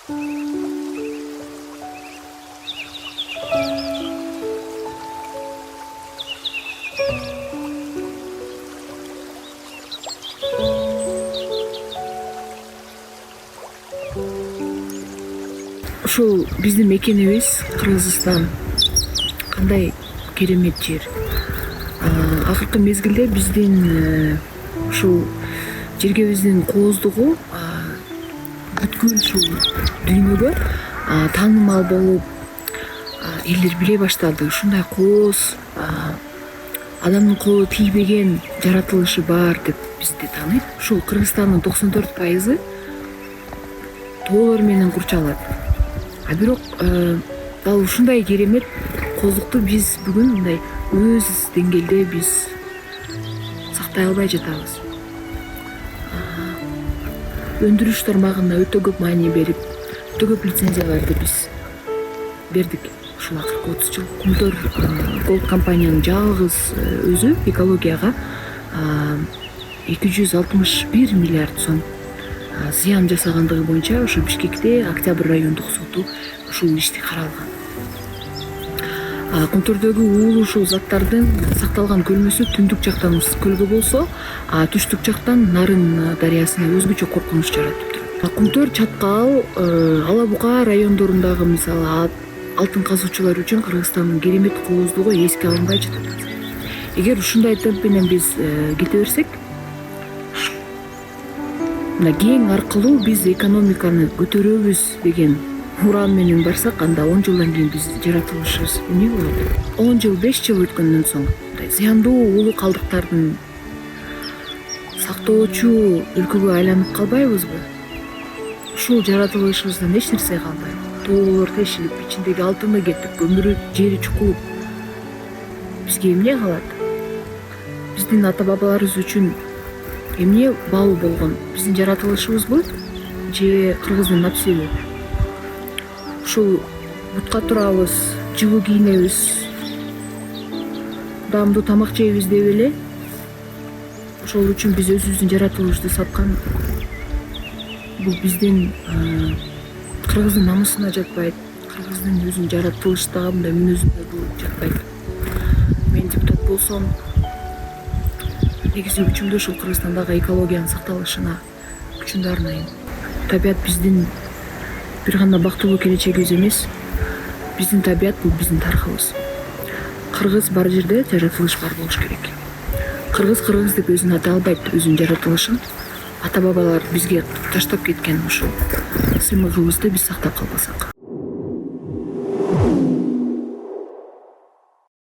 Ушул биздин мекенибиз Кыргызстан кандай керемет жер. Акыркы мезгилде биздин ушул жергебиздин кооздугу бүткүл ушул дүйнөгө таанымал болуп, элдер биле баштады. Ушундай кооз, адамдын колу тийбеген жаратылышы бар деп бизди тааныйт. Ушул Кыргызстандын 94% тоолор менен курчалат. Бирок дал ушундай керемет кооздукту биз бүгүн мындай өз деңгээлде биз сактай албай жатабыз. Өндүрүш тармагына өтө көп маани берип, өтө көп лицензияларды биз бердик. Ушул акыркы 30 жыл Кумтөр Gold компаниянын жалгыз өзү экологияга 261 миллиард сом зыян жасагандыгы боюнча ошо Бишкекте Октябрь райондук соту ушул ишти каралган. Кумтөрдөгү уулуу ушул заттардын сакталган көлмөсү түндүк жактан көлгө болсо, түштүк жактан Нарын дарыясына өзгөчө коркунуч жаратып турат. Кумтөр, Чаткал, Ала Бука райондорундагы мисалы алтын казуучулар үчүн Кыргызстандын керемет кооздугу эске алынбай жатат. Эгер ушундай темп менен биз кете берсек, мына кең аркылуу биз экономиканы көтөрөбүз деген уран менен барсак, анда 10 жылдан кийин биз жаратылышыбыз эмне болот? 10 жыл, 5 жыл өткөндөн соң зыяндуу улуу калдыктардын сактоочу өлкөгө айланып калбайбызбы? Ушул жаратылышыбыздан эч нерсе калбайт. Тоолор тешилип, ичиндеги алтыны кетип, көмүрү жери чукулуп, бизге эмне калат? Биздин ата бабаларыбыз үчүн эмне бауу болгон? Биздин жаратылышыбызбы же кыргыздын напсеби? Ушул бутка турабыз, жылуу кийинебиз, даамдуу тамак жейбиз деп эле ошол үчүн биз өзүбүздүн жаратылышыбызды саткан. Бул биздин кыргыздын намысына жатпайт, кыргыздын өзүнүн жаратылыштагы мындай мүнөзүнө бул жатпайт. Мен депутат болсом, негизги күчүмдү ушул Кыргызстандагы экологиянын сакталышына күчүмдү арнайм. Табият биздин бир гана бактылуу келечегибиз эмес, биздин табият бул биздин тарыхыбыз. Кыргыз бар жерде жаратылыш бар болуш керек. Кыргыз деп өзүн ата албайт, өзүнүн жаратылышын. Ата бабалар бизге таштап кеткен ушул сыймыгыбызды биз сактап калбасак.